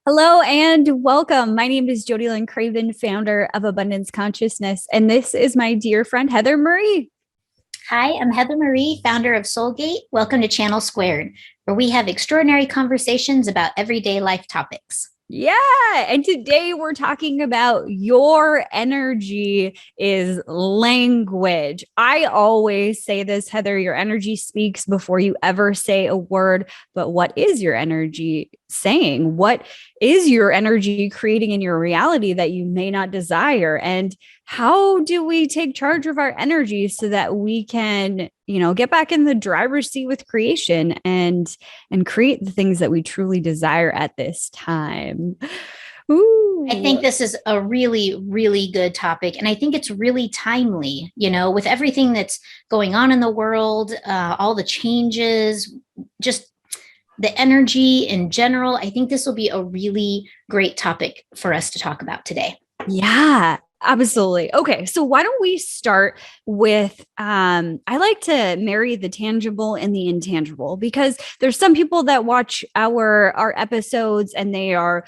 Hello and welcome. My name is JodieLynn Craven, founder of Abundance Consciousness, and this is my dear friend Heather Marie. Hi, I'm Heather Marie, founder of Soulgate. Welcome to Channel Squared, where we have extraordinary conversations about everyday life topics. Yeah. And today we're talking about your energy is language. I always say this, Heather, your energy speaks before you ever say a word. But what is your energy saying? What is your energy creating in your reality that you may not desire? And how do we take charge of our energy so that we can, get back in the driver's seat with creation and create the things that we truly desire at this time? Ooh. I think this is a really, really good topic. And I think it's really timely, with everything that's going on in the world, all the changes, just the energy in general. I think this will be a really great topic for us to talk about today. Yeah, absolutely. Okay, so why don't we start with I like to marry the tangible and the intangible because there's some people that watch our episodes and they are,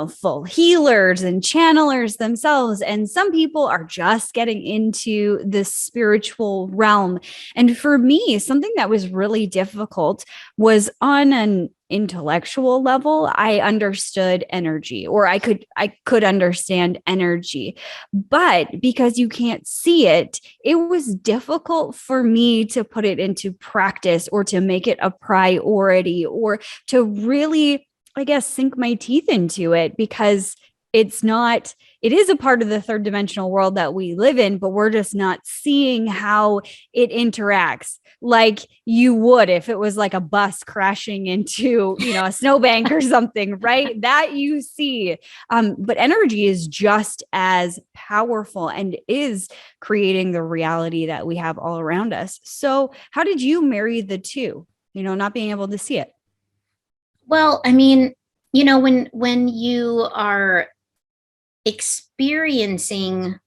full healers and channelers themselves, and some people are just getting into the spiritual realm. And for me, something that was really difficult was on an intellectual level. I understood energy, or I could understand energy, but because you can't see it, it was difficult for me to put it into practice or to make it a priority or to really, I guess, sink my teeth into it, because it is a part of the third dimensional world that we live in, but we're just not seeing how it interacts like you would if it was like a bus crashing into, a snowbank or something, right? That you see. But energy is just as powerful and is creating the reality that we have all around us. So how did you marry the two, not being able to see it? Well, I mean, when you are experiencing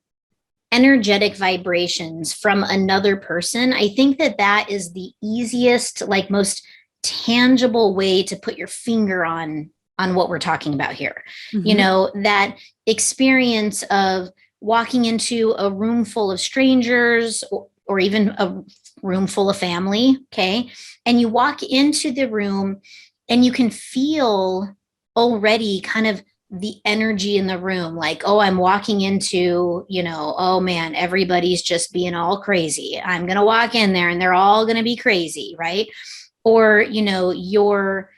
energetic vibrations from another person, I think that is the easiest, like most tangible way to put your finger on what we're talking about here. That experience of walking into a room full of strangers, or even a room full of family, okay? And you walk into the room and you can feel already kind of the energy in the room, like, oh, I'm walking into, oh man, everybody's just being all crazy. I'm going to walk in there and they're all going to be crazy, right? Or, your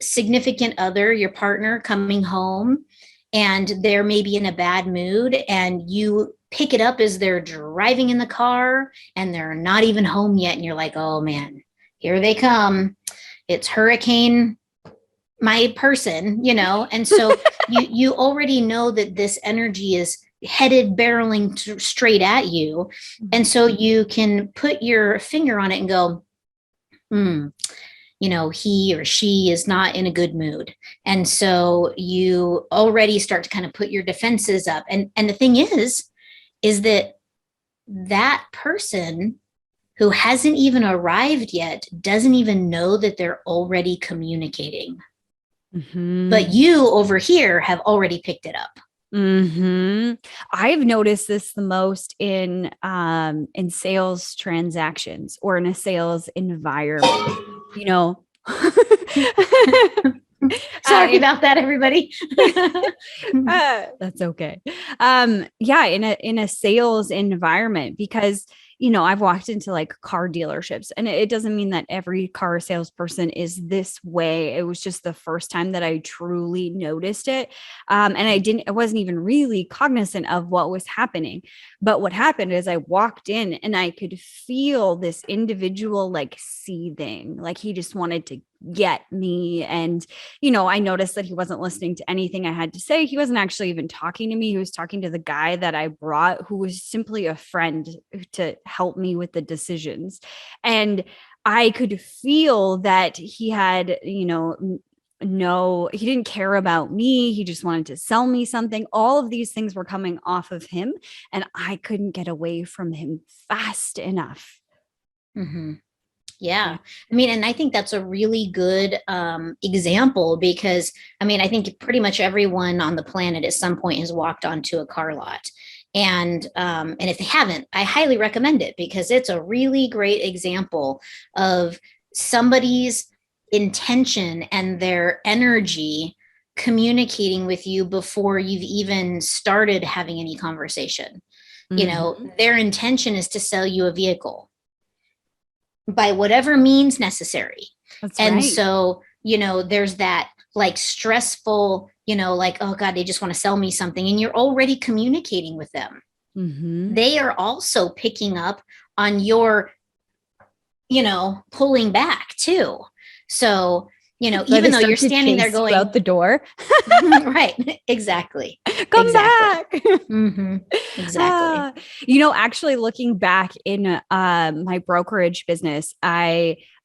significant other, your partner coming home, and they're maybe in a bad mood, and you pick it up as they're driving in the car and they're not even home yet. And you're like, oh man, here they come. It's hurricane my person, and so you already know that this energy is headed barreling straight at you, and so you can put your finger on it and go, he or she is not in a good mood. And so you already start to kind of put your defenses up, and the thing is that person who hasn't even arrived yet doesn't even know that they're already communicating. Mm-hmm. But you over here have already picked it up. Mm-hmm. I've noticed this the most in sales transactions or in a sales environment. You know, Sorry about that, everybody. that's okay. Yeah, in a sales environment, because I've walked into like car dealerships, and it doesn't mean that every car salesperson is this way. It was just the first time that I truly noticed it. And I wasn't even really cognizant of what was happening. But what happened is I walked in and I could feel this individual like seething, like he just wanted to get me. And, I noticed that he wasn't listening to anything I had to say. He wasn't actually even talking to me. He was talking to the guy that I brought, who was simply a friend to help me with the decisions. And I could feel that he had, no, he didn't care about me. He just wanted to sell me something. All of these things were coming off of him, and I couldn't get away from him fast enough. Mm-hmm. Yeah. I mean, and I think that's a really good example because I mean, I think pretty much everyone on the planet at some point has walked onto a car lot. And if they haven't, I highly recommend it because it's a really great example of somebody's intention and their energy communicating with you before you've even started having any conversation. You know, Mhm. their intention is to sell you a vehicle by whatever means necessary. That's And right. so, you know, there's that like stressful, you know, like, oh God, they just want to sell me something. And you're already communicating with them. Mhm. They are also picking up on your, you know, pulling back too. So, you know, So they even though you're start to standing there chase you out going, the door. right, exactly, Come exactly. back. Mm-hmm. Exactly. Ah, actually looking back in my brokerage business,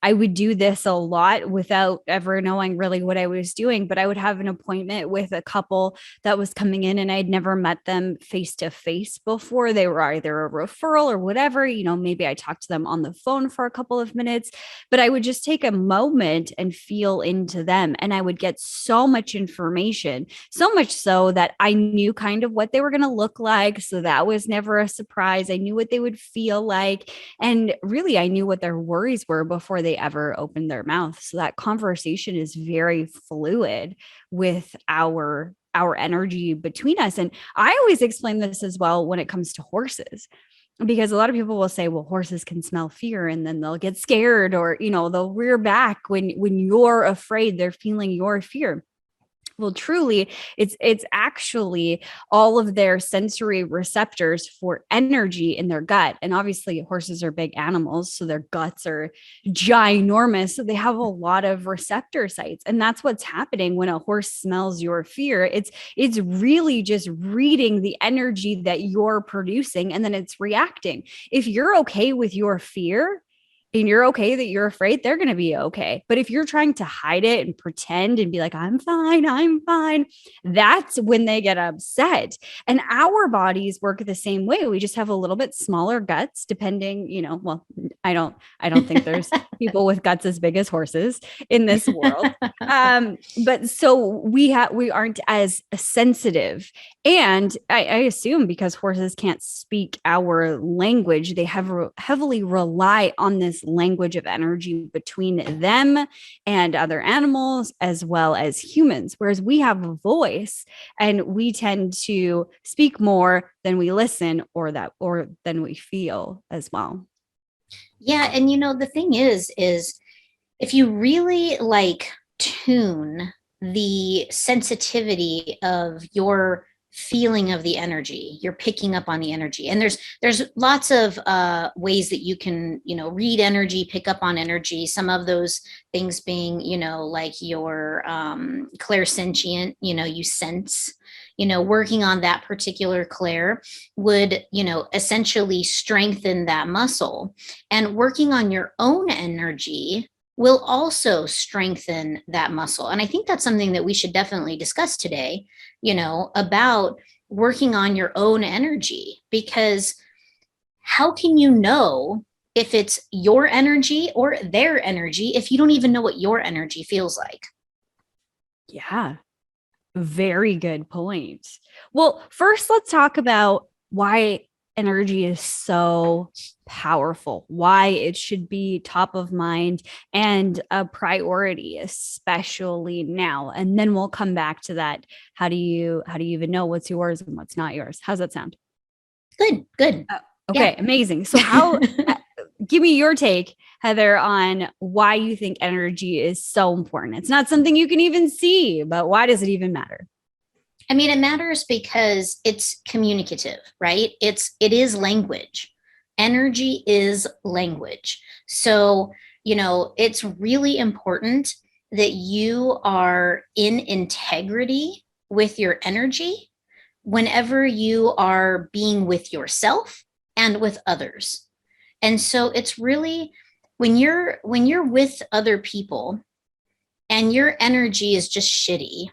I would do this a lot without ever knowing really what I was doing, but I would have an appointment with a couple that was coming in and I'd never met them face to face before. They were either a referral or whatever, maybe I talked to them on the phone for a couple of minutes, but I would just take a moment and feel into them and I would get so much information, so much so that I knew kind of what they were going to look like. So that was never a surprise. I knew what they would feel like. And really, I knew what their worries were before they ever opened their mouth. So that conversation is very fluid with our energy between us. And I always explain this as well when it comes to horses, because a lot of people will say, well, horses can smell fear and then they'll get scared, or they'll rear back when you're afraid. They're feeling your fear. Well, truly, it's actually all of their sensory receptors for energy in their gut. And obviously horses are big animals, so their guts are ginormous, so they have a lot of receptor sites. And that's what's happening when a horse smells your fear. It's really just reading the energy that you're producing, and then it's reacting. If you're okay with your fear and you're okay that you're afraid, they're going to be okay. But if you're trying to hide it and pretend and be like, I'm fine, that's when they get upset. And our bodies work the same way. We just have a little bit smaller guts, depending, well, I don't think there's people with guts as big as horses in this world. But so we aren't as sensitive. And I assume because horses can't speak our language, they heavily rely on this language of energy between them and other animals as well as humans. Whereas we have a voice and we tend to speak more than we listen, or than we feel as well. Yeah. And you know, the thing is if you really like tune the sensitivity of your feeling of the energy, you're picking up on the energy. And there's lots of ways that you can, you know, read energy, pick up on energy. Some of those things being, you know, like your clairsentient, you know, you sense, you know, working on that particular clair would, you know, essentially strengthen that muscle. And working on your own energy will also strengthen that muscle. And I think that's something that we should definitely discuss today, you know, about working on your own energy, because how can you know if it's your energy or their energy if you don't even know what your energy feels like? Yeah. Very good point. Well, first, let's talk about why energy is so powerful, why it should be top of mind and a priority, especially now. And then we'll come back to that. How do you even know what's yours and what's not yours? How's that sound? Good, good. Yeah. Okay, amazing. So give me your take, Heather, on why you think energy is so important. It's not something you can even see, but why does it even matter? I mean, it matters because it's communicative, right? It is language. Energy is language. So, you know, it's really important that you are in integrity with your energy whenever you are being with yourself and with others. And so it's really when you're with other people and your energy is just shitty,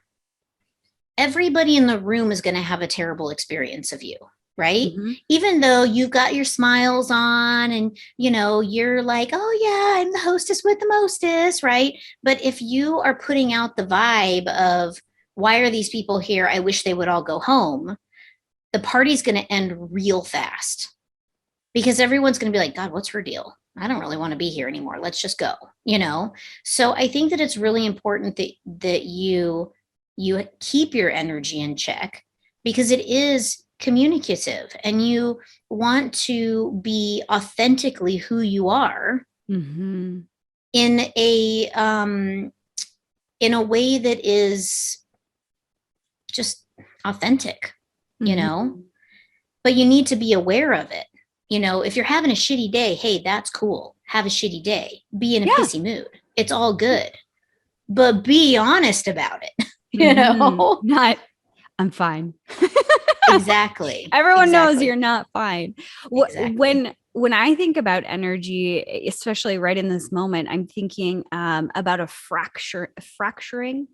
everybody in the room is going to have a terrible experience of you. right? Mm-hmm. Even though you've got your smiles on and, you're like, oh, yeah, I'm the hostess with the mostest, right? But if you are putting out the vibe of, why are these people here? I wish they would all go home. The party's going to end real fast because everyone's going to be like, God, what's her deal? I don't really want to be here anymore. Let's just go, So I think that it's really important that you keep your energy in check because it is communicative and you want to be authentically who you are Mm-hmm. in a way that is just authentic, Mm-hmm. but you need to be aware of it. If you're having a shitty day, hey, that's cool. Have a shitty day. Be in a Yeah. pissy mood. It's all good. But be honest about it. you Mm-hmm. know? Not, I'm fine. Exactly. Everyone knows Exactly. you're not fine. Exactly. When I think about energy, especially right in this moment, I'm thinking about a fracturing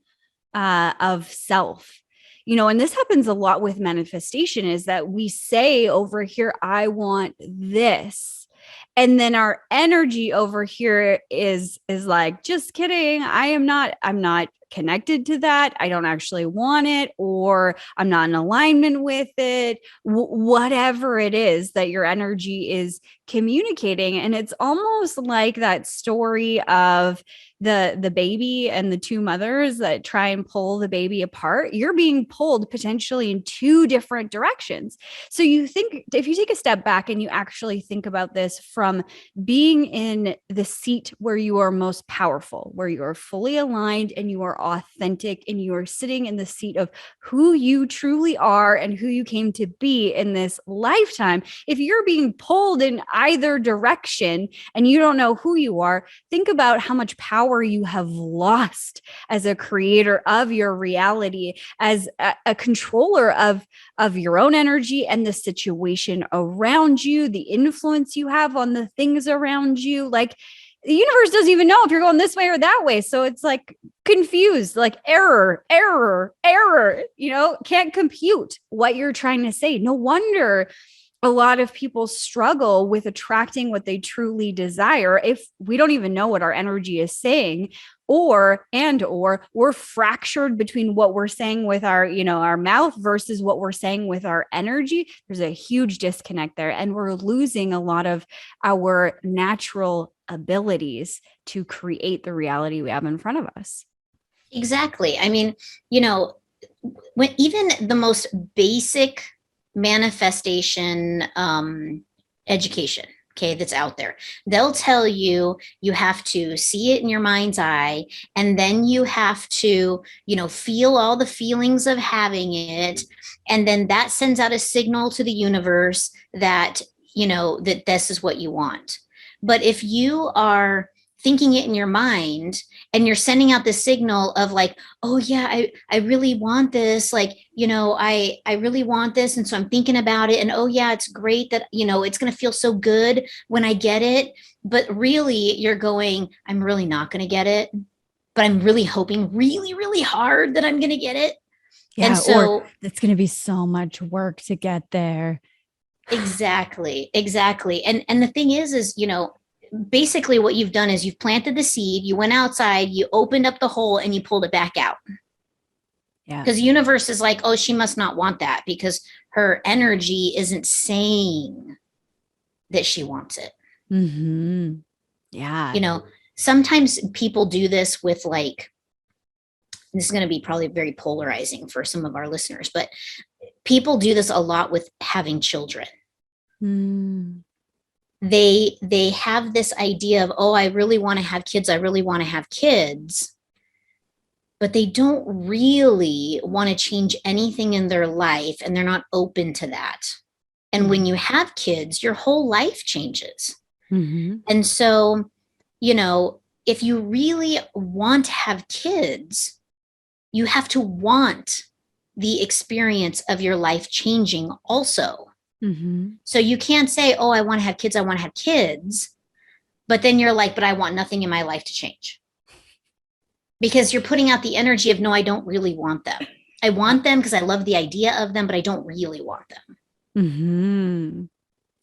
of self. And this happens a lot with manifestation is that we say over here, I want this. And then our energy over here is like, just kidding. I'm not connected to that. I don't actually want it, or I'm not in alignment with it. Whatever it is that your energy is communicating. And it's almost like that story of the baby and the two mothers that try and pull the baby apart. You're being pulled potentially in two different directions. So you think, if you take a step back and you actually think about this from being in the seat where you are most powerful, where you are fully aligned and you are authentic and you are sitting in the seat of who you truly are and who you came to be in this lifetime. If you're being pulled in either direction and you don't know who you are, think about how much power you have lost as a creator of your reality, as a controller of your own energy and the situation around you, the influence you have on the things around you. Like, the universe doesn't even know if you're going this way or that way. So it's like confused, like error, can't compute what you're trying to say. No wonder a lot of people struggle with attracting what they truly desire if we don't even know what our energy is saying, or we're fractured between what we're saying with our mouth versus what we're saying with our energy. There's a huge disconnect there, and we're losing a lot of our natural abilities to create the reality we have in front of us. Exactly. I mean, you know, when even the most basic manifestation education, okay, that's out there, they'll tell you you have to see it in your mind's eye, and then you have to, feel all the feelings of having it, and then that sends out a signal to the universe that that this is what you want. But if you are thinking it in your mind and you're sending out the signal of like, oh yeah, I really want this, like, I really want this, and so I'm thinking about it, and oh yeah, it's great that it's going to feel so good when I get it. But really you're going, I'm really not going to get it, but I'm really hoping really really hard that I'm going to get it. And Yeah, or so it's going to be so much work to get there. exactly. And the thing is basically what you've done is you've planted the seed, you went outside, you opened up the hole, and you pulled it back out. Yeah. Because the universe is like, oh, she must not want that because her energy isn't saying that she wants it. Mm-hmm. Yeah. Sometimes people do this with, like, this is going to be probably very polarizing for some of our listeners, but people do this a lot with having children. Mm. They have this idea of, oh, I really want to have kids, but they don't really want to change anything in their life, and they're not open to that. And when you have kids, your whole life changes. Mm-hmm. And so, if you really want to have kids, you have to want the experience of your life changing also. Mm-hmm. So you can't say, oh, I want to have kids, but then you're like, but I want nothing in my life to change. Because you're putting out the energy of, no, I don't really want them. I want them because I love the idea of them, but I don't really want them. Mm-hmm.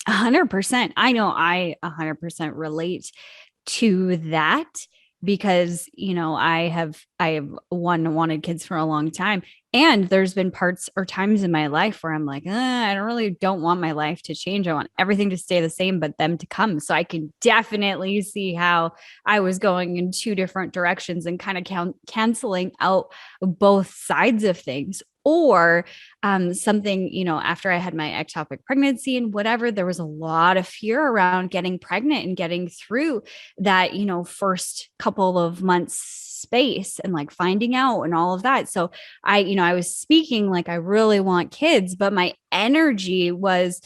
100%. I know I 100% relate to that because, I have wanted kids for a long time. And there's been parts or times in my life where I'm like, I don't want my life to change. I want everything to stay the same, but them to come. So I can definitely see how I was going in two different directions and kind of canceling out both sides of things. Or something, after I had my ectopic pregnancy and whatever, there was a lot of fear around getting pregnant and getting through that, first couple of months space and like finding out and all of that. So I was speaking like I really want kids, but my energy was,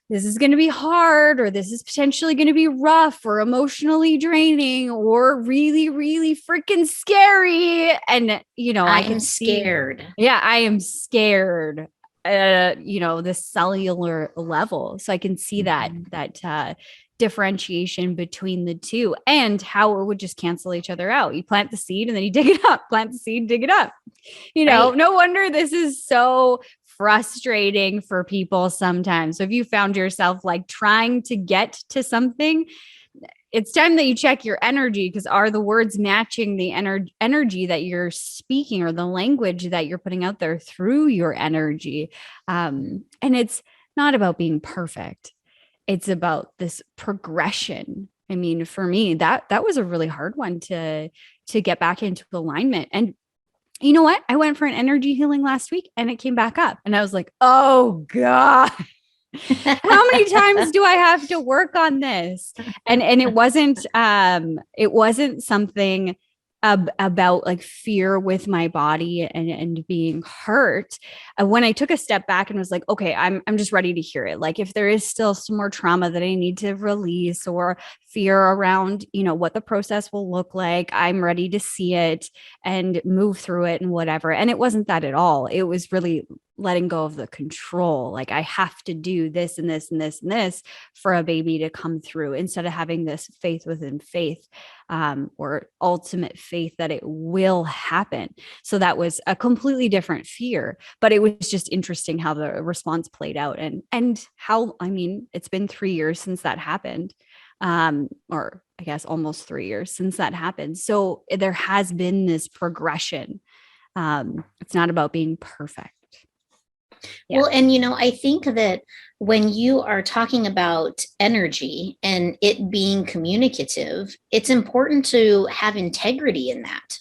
this is going to be hard, or this is potentially going to be rough or emotionally draining or really, really freaking scary. And, I I'm could see, scared. yeah, I am scared, the cellular level. So I can see that differentiation between the two and how it would just cancel each other out. You plant the seed and then you dig it up, plant the seed, dig it up. Right. No wonder this is so frustrating for people sometimes. So if you found yourself like trying to get to something, it's time that you check your energy, because are the words matching the energy that you're speaking or the language that you're putting out there through your energy? And it's not about being perfect. It's about this progression. I mean, for me, that was a really hard one to get back into alignment. And you know what? I went for an energy healing last week and it came back up. And I was like, oh God, how many times do I have to work on this? And it wasn't something about like fear with my body and being hurt. When I took a step back and was like, okay, I'm just ready to hear it. Like if there is still some more trauma that I need to release, or fear around, what the process will look like, I'm ready to see it and move through it and whatever. And it wasn't that at all. It was really letting go of the control. Like I have to do this and this and this and this for a baby to come through, instead of having this faith within faith, or ultimate faith that it will happen. So that was a completely different fear, but it was just interesting how the response played out, and how, I mean, it's been 3 years since that happened. Or I guess almost 3 years since that happened. So there has been this progression. It's not about being perfect. Yeah. Well, and I think that when you are talking about energy and it being communicative, it's important to have integrity in that,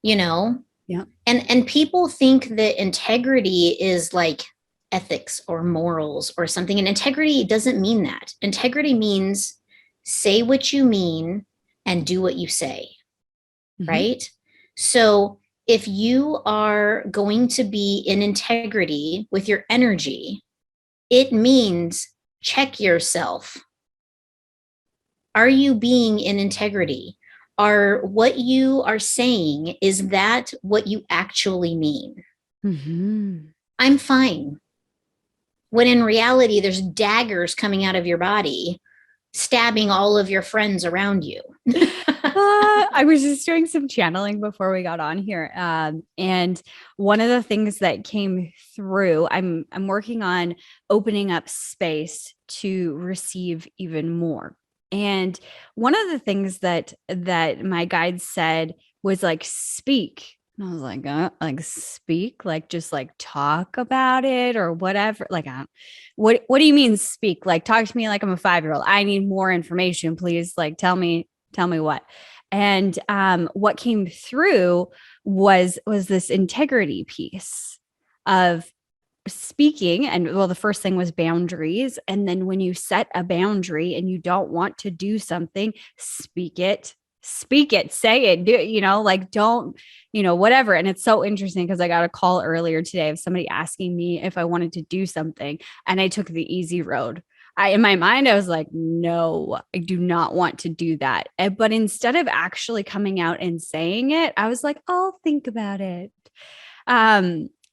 you know? Yeah. And people think that integrity is like ethics or morals or something. And integrity doesn't mean that. Integrity means say what you mean and do what you say. Mm-hmm. Right? So if you are going to be in integrity with your energy, it means check yourself. Are you being in integrity? Are what you are saying, is that what you actually mean? Mm-hmm. I'm fine. When in reality, there's daggers coming out of your body, stabbing all of your friends around you. I was just doing some channeling before we got on here. And one of the things that came through, I'm working on opening up space to receive even more. And one of the things that my guide said was like, speak. And I was like speak, like just like talk about it or whatever. Like, what do you mean speak? Like, talk to me like I'm a 5-year-old. I need more information, please. Like, tell me what. And what came through was this integrity piece of speaking. And well, the first thing was boundaries. And then when you set a boundary and you don't want to do something, speak it, say it, do it, like don't, whatever. And it's so interesting because I got a call earlier today of somebody asking me if I wanted to do something, and I took the easy road. In my mind, I was like, no, I do not want to do that. But instead of actually coming out and saying it, I was like, I'll think about it.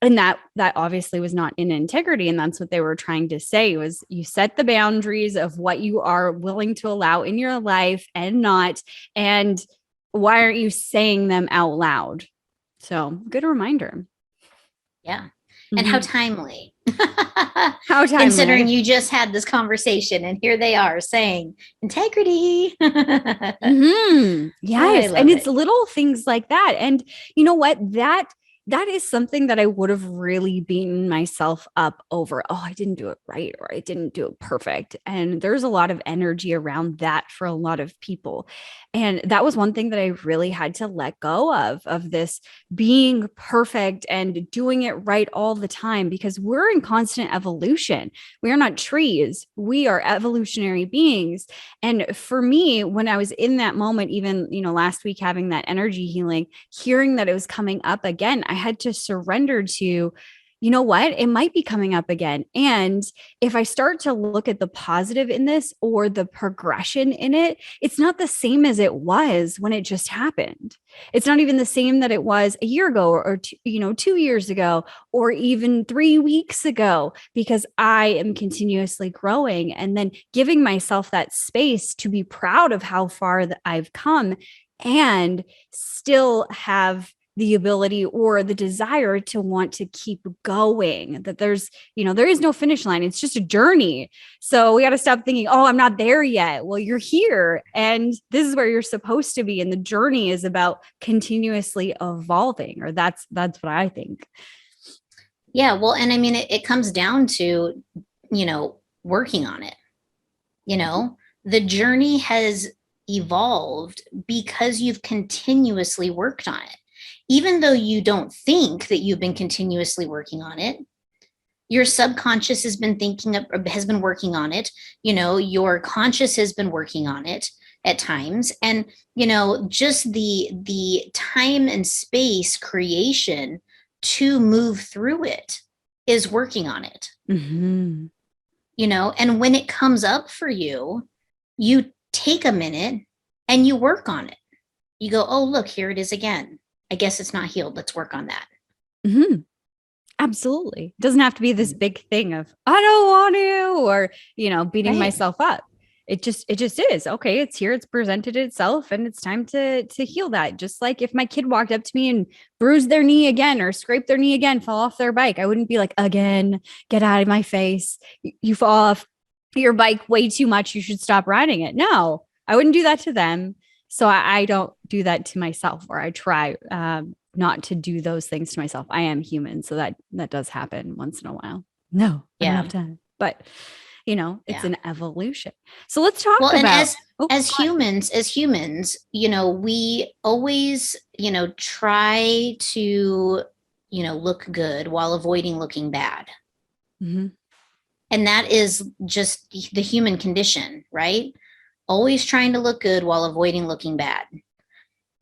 And that obviously was not in integrity. And that's what they were trying to say, was you set the boundaries of what you are willing to allow in your life and not. And why aren't you saying them out loud? So good reminder. Yeah. And how timely. How Considering timely. you just had this conversation and here they are saying integrity. I Yes. And love it's it. little things like that. And you know what? That is something that I would have really beaten myself up over. Oh, I didn't do it right, or I didn't do it perfect. And there's a lot of energy around that for a lot of people. And that was one thing that I really had to let go of this being perfect and doing it right all the time, because we're in constant evolution. We are not trees. We are evolutionary beings. And for me, when I was in that moment, even, last week having that energy healing, hearing that it was coming up again, I had to surrender to, you know what? It might be coming up again. And if I start to look at the positive in this or the progression in it, it's not the same as it was when it just happened. It's not even the same that it was a year ago or 2 years ago, or even 3 weeks ago, because I am continuously growing and then giving myself that space to be proud of how far that I've come, and still have the ability or the desire to want to keep going. That there is no finish line. It's just a journey. So we got to stop thinking, oh, I'm not there yet. Well, you're here and this is where you're supposed to be. And the journey is about continuously evolving, or that's what I think. Yeah. Well, and I mean, it comes down to, working on it. The journey has evolved because you've continuously worked on it. Even though you don't think that you've been continuously working on it, your subconscious has been working on it. Your conscious has been working on it at times. And, just the time and space creation to move through it is working on it. Mm-hmm. And when it comes up for you, you take a minute and you work on it. You go, oh, look, here it is again. I guess it's not healed. Let's work on that. Mm-hmm. Absolutely. It doesn't have to be this big thing of I don't want to, or beating Right. myself up. It just is. Okay, it's here, it's presented itself, and it's time to heal that. Just like if my kid walked up to me and bruised their knee again or scraped their knee again, fell off their bike, I wouldn't be like, again, get out of my face. You fall off your bike way too much. You should stop riding it. No, I wouldn't do that to them. So I don't do that to myself, or I try not to do those things to myself. I am human, so that does happen once in a while. No, I don't Yeah. have time, but it's Yeah. an evolution. So let's talk Well, and about. as Oh, as humans, we always, try to, look good while avoiding looking bad. mhm. And that is just the human condition, right? Always trying to look good while avoiding looking bad.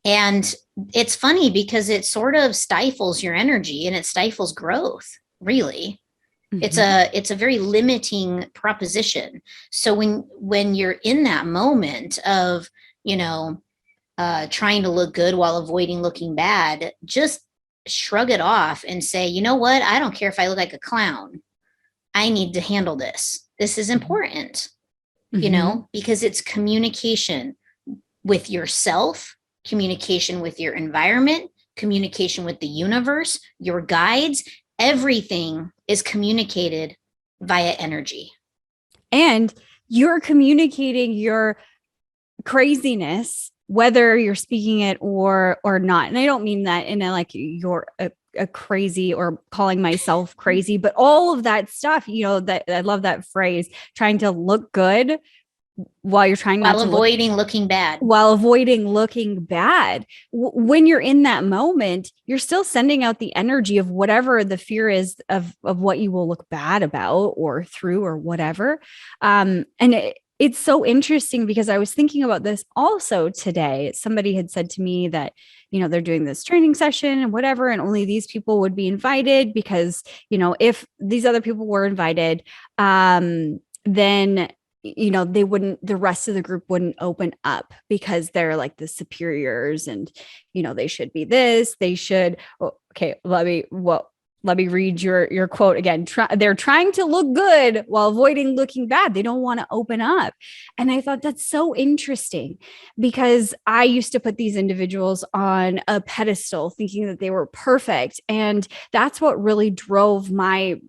And it's funny because it sort of stifles your energy and it stifles growth, really. Mhm. It's a very limiting proposition. So when you're in that moment of, you know, trying to look good while avoiding looking bad, just shrug it off and say, you know what? I don't care if I look like a clown. I need to handle this. This is Mhm. important, Mhm. because it's communication with yourself, communication with your environment, communication with the universe, your guides. Everything is communicated via energy. And you're communicating your craziness, whether you're speaking it or not. And I don't mean that in a like you're a crazy or calling myself crazy, but all of that stuff, that I love that phrase, trying to look good while you're trying not While to look, avoiding looking bad. while avoiding looking bad. When you're in that moment, you're still sending out the energy of whatever the fear is of what you will look bad about or through or whatever. And it's so interesting because I was thinking about this also today. Somebody had said to me that, they're doing this training session and whatever, and only these people would be invited because, if these other people were invited, then they wouldn't, the rest of the group wouldn't open up because they're like the superiors and, they should be this, they should, okay, let me read your quote again. They're trying to look good while avoiding looking bad. They don't want to open up. And I thought that's so interesting because I used to put these individuals on a pedestal thinking that they were perfect. And that's what really drove my,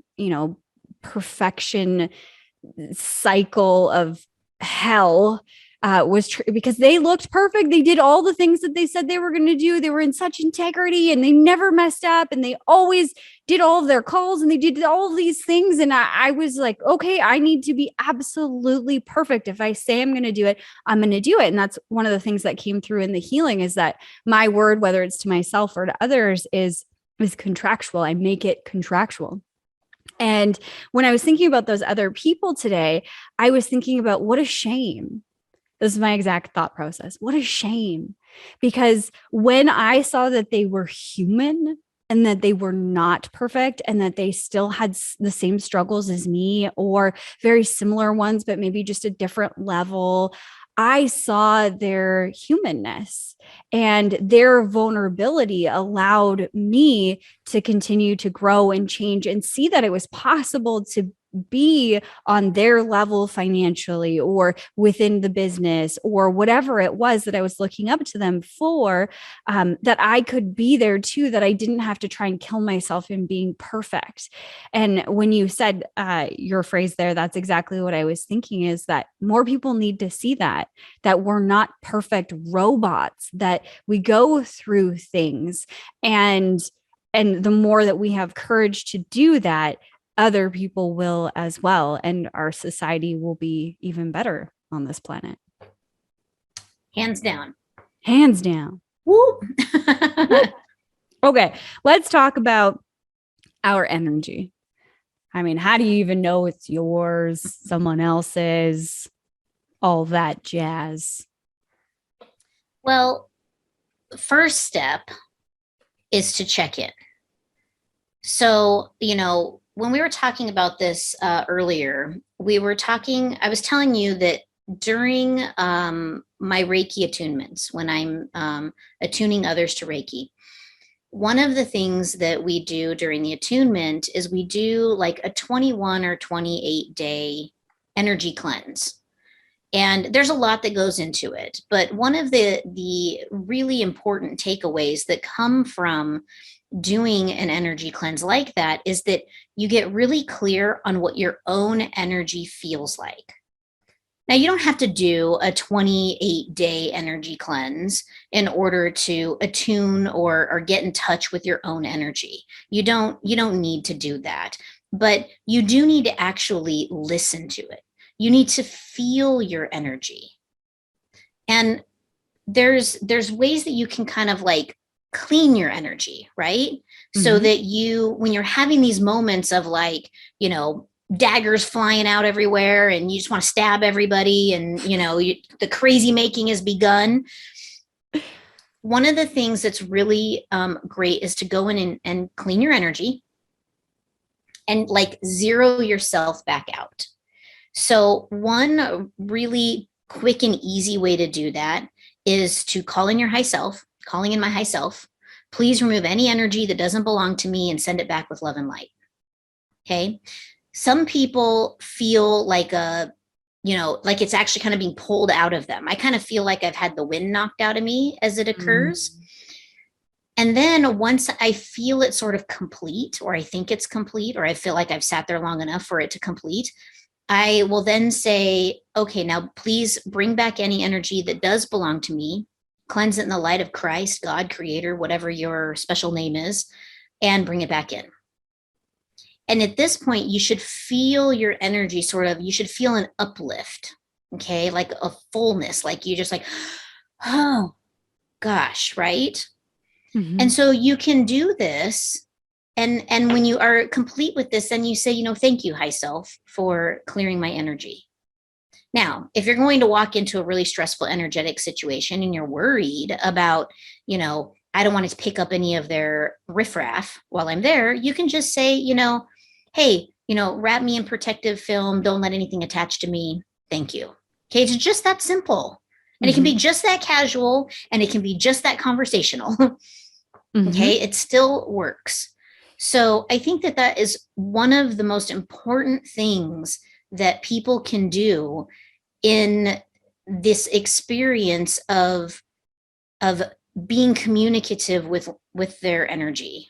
perfection cycle of hell because they looked perfect. They did all the things that they said they were going to do. They were in such integrity and they never messed up, and they always did all of their calls and they did all of these things. And I was like, okay, I need to be absolutely perfect. If I say I'm going to do it, I'm going to do it. And that's one of the things that came through in the healing, is that my word, whether it's to myself or to others, is contractual. I make it contractual. And when I was thinking about those other people today, I was thinking about what a shame. This is my exact thought process. What a shame. Because when I saw that they were human and that they were not perfect and that they still had the same struggles as me, or very similar ones, but maybe just a different level, I saw their humanness, and their vulnerability allowed me to continue to grow and change and see that it was possible to be on their level financially or within the business or whatever it was that I was looking up to them for, that I could be there too, that I didn't have to try and kill myself in being perfect. And when you said your phrase there, that's exactly what I was thinking, is that more people need to see that we're not perfect robots, that we go through things. And the more that we have courage to do that, other people will as well. And our society will be even better on this planet. Hands down. Hands down. Woo. Okay, let's talk about our energy. I mean, how do you even know it's yours, someone else's, all that jazz? Well, first step is to check in. So, when we were talking about this earlier, I was telling you that during my Reiki attunements, when I'm attuning others to Reiki, one of the things that we do during the attunement is we do like a 21 or 28 day energy cleanse. And there's a lot that goes into it. But one of the really important takeaways that come from doing an energy cleanse like that is that you get really clear on what your own energy feels like. Now, you don't have to do a 28-day energy cleanse in order to attune or get in touch with your own energy. You don't need to do that, but you do need to actually listen to it. You need to feel your energy. And there's ways that you can kind of like clean your energy, right? Mm-hmm. So that when you're having these moments of like, daggers flying out everywhere and you just want to stab everybody and, the crazy making has begun. One of the things that's really great is to go in and clean your energy and like zero yourself back out. So one really quick and easy way to do that is to calling in my high self, please remove any energy that doesn't belong to me and send it back with love and light. Okay. Some people feel like like it's actually kind of being pulled out of them. I kind of feel like I've had the wind knocked out of me as it occurs. Mm. And then once I feel it sort of complete, or I think it's complete, or I feel like I've sat there long enough for it to complete, I will then say, okay, now please bring back any energy that does belong to me, cleanse it in the light of Christ, God, Creator, whatever your special name is, and bring it back in. And at this point, you should feel your energy you should feel an uplift, okay? Like a fullness, like you just like, oh gosh, right? Mm-hmm. And so you can do this. And when you are complete with this, then you say, thank you, high self, for clearing my energy. Now, if you're going to walk into a really stressful energetic situation and you're worried about, I don't want to pick up any of their riffraff while I'm there, you can just say, hey, wrap me in protective film. Don't let anything attach to me. Thank you. Okay. It's just that simple. And mm-hmm. It can be just that casual and it can be just that conversational. Mm-hmm. Okay. It still works. So I think that is one of the most important things that people can do in this experience of being communicative with their energy.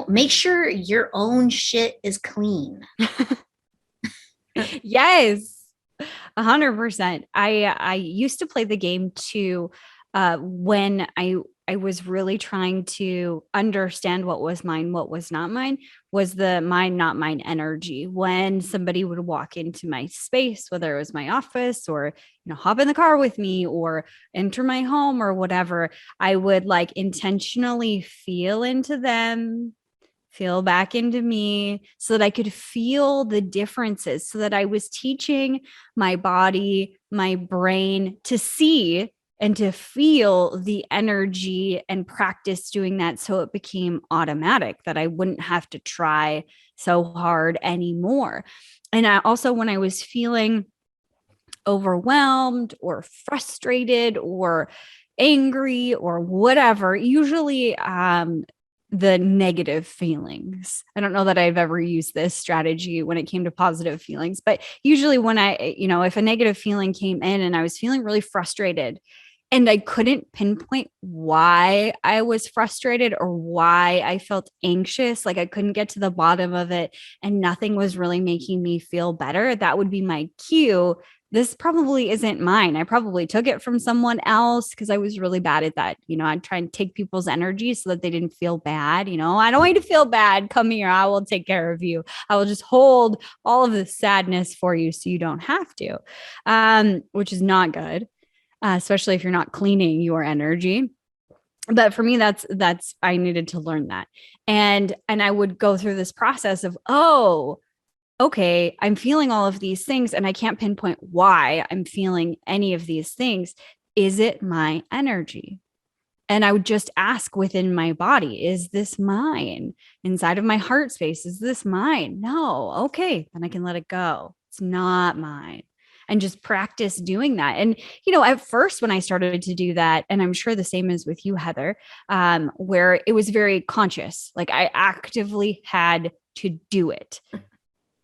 Make sure your own shit is clean. Yes, 100%. I used to play the game too, when I was really trying to understand what was mine, what was not mine, was the mine, not mine energy. When somebody would walk into my space, whether it was my office or, hop in the car with me or enter my home or whatever, I would like intentionally feel into them, feel back into me so that I could feel the differences, so that I was teaching my body, my brain to see and to feel the energy and practice doing that. So it became automatic that I wouldn't have to try so hard anymore. And I also, when I was feeling overwhelmed or frustrated or angry or whatever, usually the negative feelings. I don't know that I've ever used this strategy when it came to positive feelings, but usually when if a negative feeling came in and I was feeling really frustrated and I couldn't pinpoint why I was frustrated or why I felt anxious, like I couldn't get to the bottom of it and nothing was really making me feel better, that would be my cue. This probably isn't mine. I probably took it from someone else because I was really bad at that. I'd try and take people's energy so that they didn't feel bad. I don't want you to feel bad. Come here. I will take care of you. I will just hold all of the sadness for you so you don't have to, which is not good, especially if you're not cleaning your energy. But for me, that's I needed to learn that. And I would go through this process of, oh, okay, I'm feeling all of these things and I can't pinpoint why I'm feeling any of these things. Is it my energy? And I would just ask within my body, is this mine? Inside of my heart space, is this mine? No. Okay, then I can let it go. It's not mine. And just practice doing that. And, at first when I started to do that, and I'm sure the same is with you, Heather, where it was very conscious, like I actively had to do it.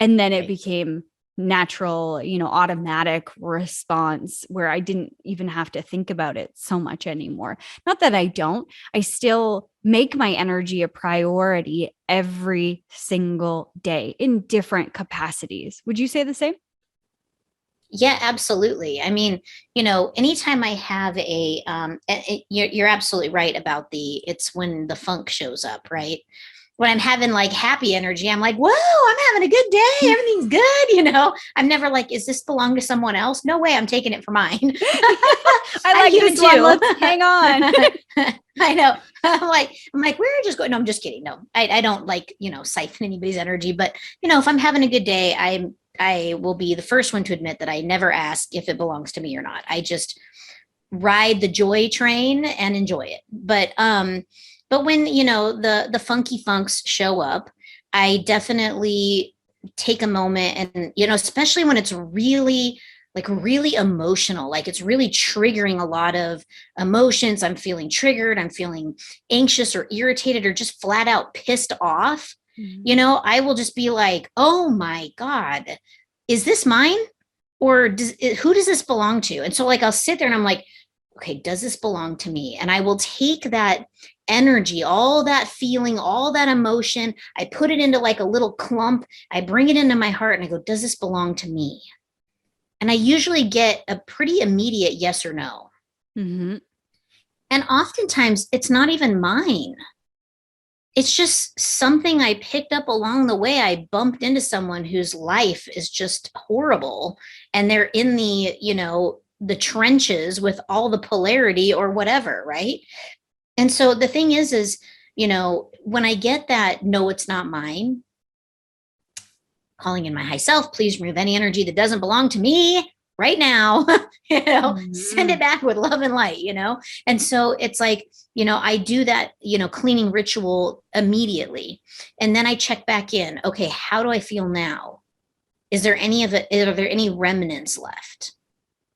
And then it became natural, automatic response where I didn't even have to think about it so much anymore. Not that I still make my energy a priority every single day in different capacities. Would you say the same? Yeah, absolutely. I mean, anytime I have you're absolutely right about it's when the funk shows up, right? When I'm having like happy energy, I'm like, whoa, I'm having a good day. Everything's good. I'm never like, is this belong to someone else? No way, I'm taking it for mine. I like this too. One. Let's hang on. I know. I'm like, we're just going. No, I'm just kidding. No, I don't like, siphon anybody's energy. But, if I'm having a good day, I will be the first one to admit that I never ask if it belongs to me or not. I just ride the joy train and enjoy it. But when, the funky funks show up, I definitely take a moment and, especially when it's really emotional, like it's really triggering a lot of emotions. I'm feeling triggered. I'm feeling anxious or irritated or just flat out pissed off. Mm-hmm. I will just be like, oh my God, is this mine? Or who does this belong to? And so like, I'll sit there and I'm like, okay, does this belong to me? And I will take that energy, all that feeling, all that emotion, I put it into like a little clump, I bring it into my heart and I go, does this belong to me? And I usually get a pretty immediate yes or no. Mm-hmm. And oftentimes it's not even mine. It's just something I picked up along the way. I bumped into someone whose life is just horrible and they're in the trenches with all the polarity or whatever, right? And so the thing is, when I get that, no, it's not mine, calling in my high self, please remove any energy that doesn't belong to me right now, mm-hmm. Send it back with love and light, And so it's like, I do that, cleaning ritual immediately. And then I check back in. Okay, how do I feel now? Is there any of it? Are there any remnants left?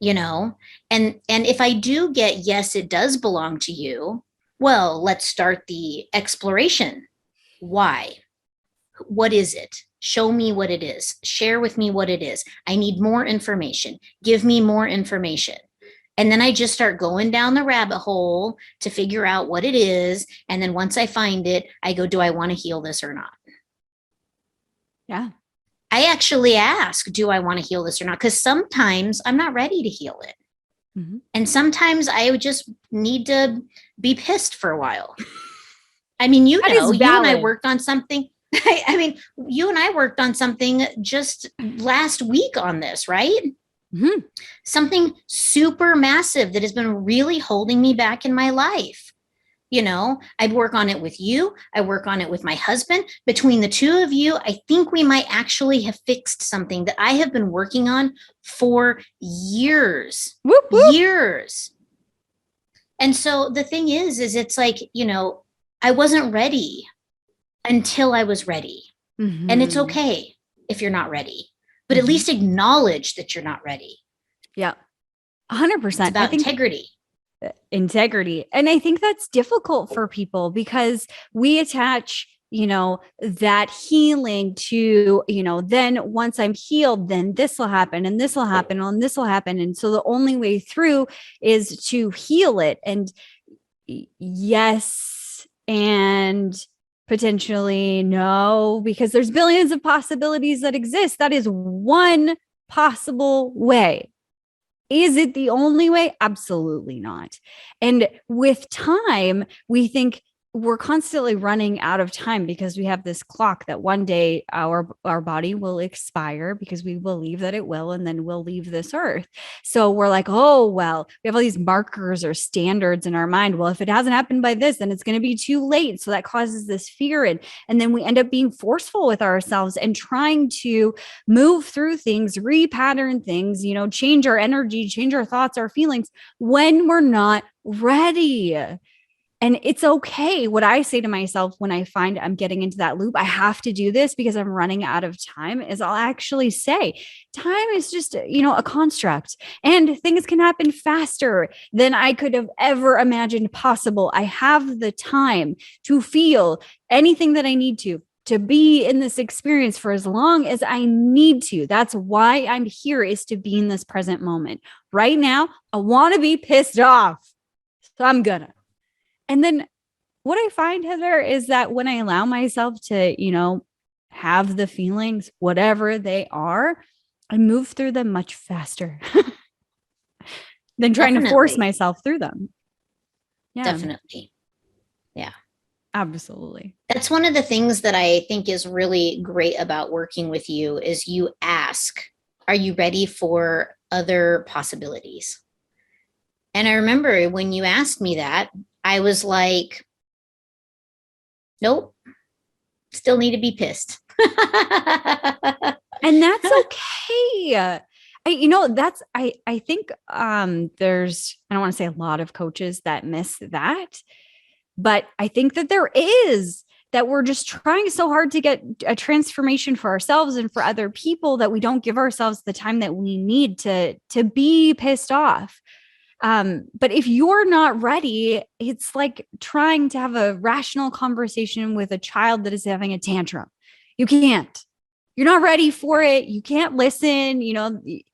And if I do get, yes, it does belong to you. Well, let's start the exploration. Why? What is it? Show me what it is. Share with me what it is. I need more information. Give me more information. And then I just start going down the rabbit hole to figure out what it is. And then once I find it, I go, do I want to heal this or not? Yeah. I actually ask, do I want to heal this or not? Because sometimes I'm not ready to heal it. Mm-hmm. And sometimes I would just need to be pissed for a while. I mean, you and I worked on something. I mean, you and I worked on something just last week on this, right? Mm-hmm. Something super massive that has been really holding me back in my life. I'd work on it with you. I work on it with my husband. Between the two of you, I think we might actually have fixed something that I have been working on for years. Whoop, whoop. Years. And so the thing is it's like, I wasn't ready until I was ready. Mm-hmm. And it's okay if you're not ready, but at least acknowledge that you're not ready. Yeah. 100%. It's about integrity. And I think that's difficult for people because we attach, that healing to, then once I'm healed, then this will happen and this will happen and this will happen. And so the only way through is to heal it. And yes, and potentially no, because there's billions of possibilities that exist. That is one possible way. Is it the only way? Absolutely not. And with time, we think we're constantly running out of time because we have this clock that one day our body will expire because we believe that it will, and then we'll leave this earth. So we're like, oh, well, we have all these markers or standards in our mind. Well, if it hasn't happened by this, then it's going to be too late. So that causes this fear. And then we end up being forceful with ourselves and trying to move through things, repattern things, change our energy, change our thoughts, our feelings when we're not ready. And it's okay. What I say to myself when I find I'm getting into that loop, I have to do this because I'm running out of time, is I'll actually say time is just, a construct, and things can happen faster than I could have ever imagined possible. I have the time to feel anything that I need to be in this experience for as long as I need to. That's why I'm here, is to be in this present moment. Right now, I want to be pissed off. So I'm gonna. And then what I find, Heather, is that when I allow myself to, have the feelings, whatever they are, I move through them much faster than trying to force myself through them. Yeah. Definitely. Yeah. Absolutely. That's one of the things that I think is really great about working with you is you ask, are you ready for other possibilities? And I remember when you asked me that, I was like, nope, still need to be pissed. And that's okay. I think there's, I don't want to say a lot of coaches that miss that, but I think that there is, that we're just trying so hard to get a transformation for ourselves and for other people that we don't give ourselves the time that we need to be pissed off. But if you're not ready, it's like trying to have a rational conversation with a child that is having a tantrum. You can't. You're not ready for it. You can't listen.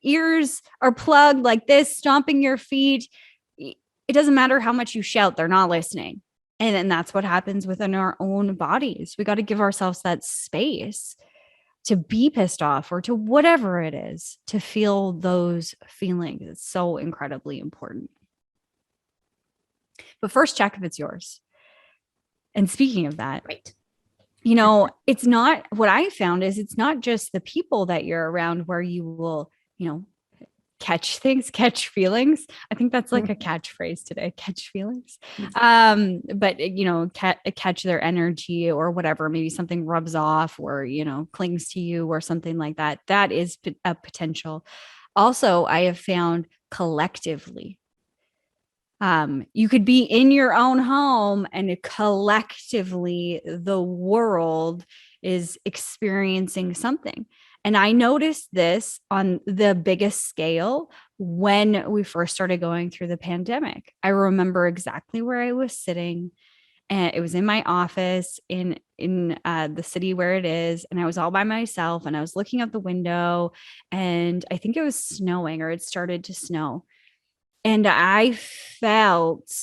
Ears are plugged like this, stomping your feet. It doesn't matter how much you shout, they're not listening. And then that's what happens within our own bodies. We got to give ourselves that space to be pissed off or to whatever it is, to feel those feelings. It's so incredibly important. But first, check if it's yours. And speaking of that, right. It's not, what I found is it's not just the people that you're around where you will, catch things, catch feelings. I think that's like a catchphrase today, catch feelings. But catch their energy or whatever, maybe something rubs off or, clings to you or something like that. That is a potential. Also, I have found collectively, you could be in your own home and collectively the world is experiencing something. And I noticed this on the biggest scale when we first started going through the pandemic. I remember exactly where I was sitting, and it was in my office in the city where it is. And I was all by myself, and I was looking out the window, and I think it was snowing, or it started to snow. And I felt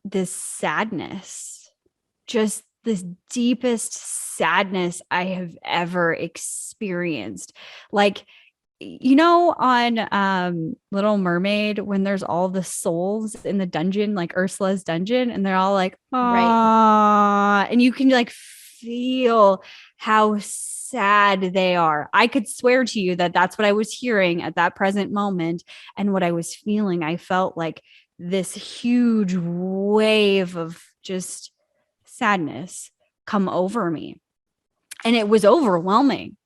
this sadness, just this deepest sadness I have ever experienced. Like, on Little Mermaid, when there's all the souls in the dungeon, like Ursula's dungeon, and they're all like, Right. ah, and you can like feel how sad they are. I could swear to you that that's what I was hearing at that present moment and what I was feeling. I felt like this huge wave of just sadness come over me, and it was overwhelming.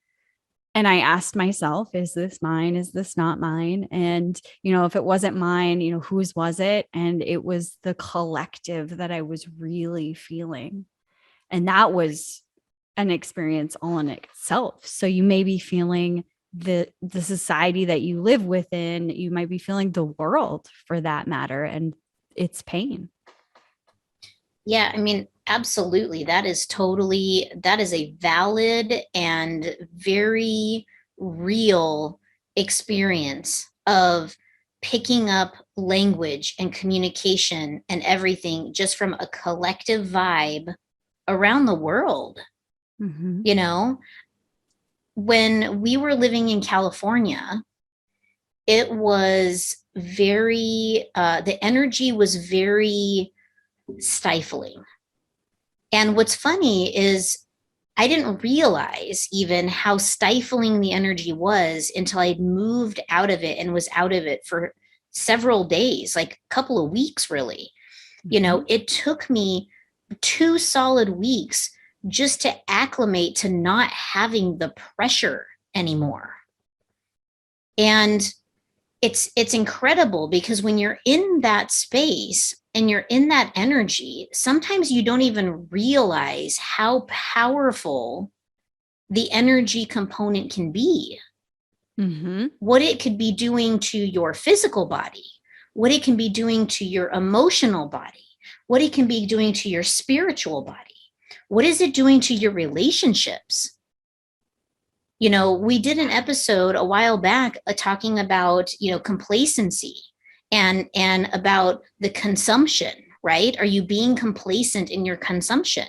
And I asked myself, is this mine? Is this not mine? And, if it wasn't mine, whose was it? And it was the collective that I was really feeling. And that was an experience all in itself. So you may be feeling the society that you live within, you might be feeling the world for that matter, and it's pain. Yeah, I mean, absolutely. That is a valid and very real experience of picking up language and communication and everything just from a collective vibe around the world. Mm-hmm. You know, when we were living in California, it was the energy was very stifling. And what's funny is I didn't realize even how stifling the energy was until I'd moved out of it and was out of it for several days, like a couple of weeks, really. Mm-hmm. It took me 2 solid weeks just to acclimate to not having the pressure anymore. And it's incredible because when you're in that space and you're in that energy, sometimes you don't even realize how powerful the energy component can be. Mm-hmm. What it could be doing to your physical body, what it can be doing to your emotional body, what it can be doing to your spiritual body. What is it doing to your relationships? We did an episode a while back talking about, complacency and about the consumption, right? Are you being complacent in your consumption?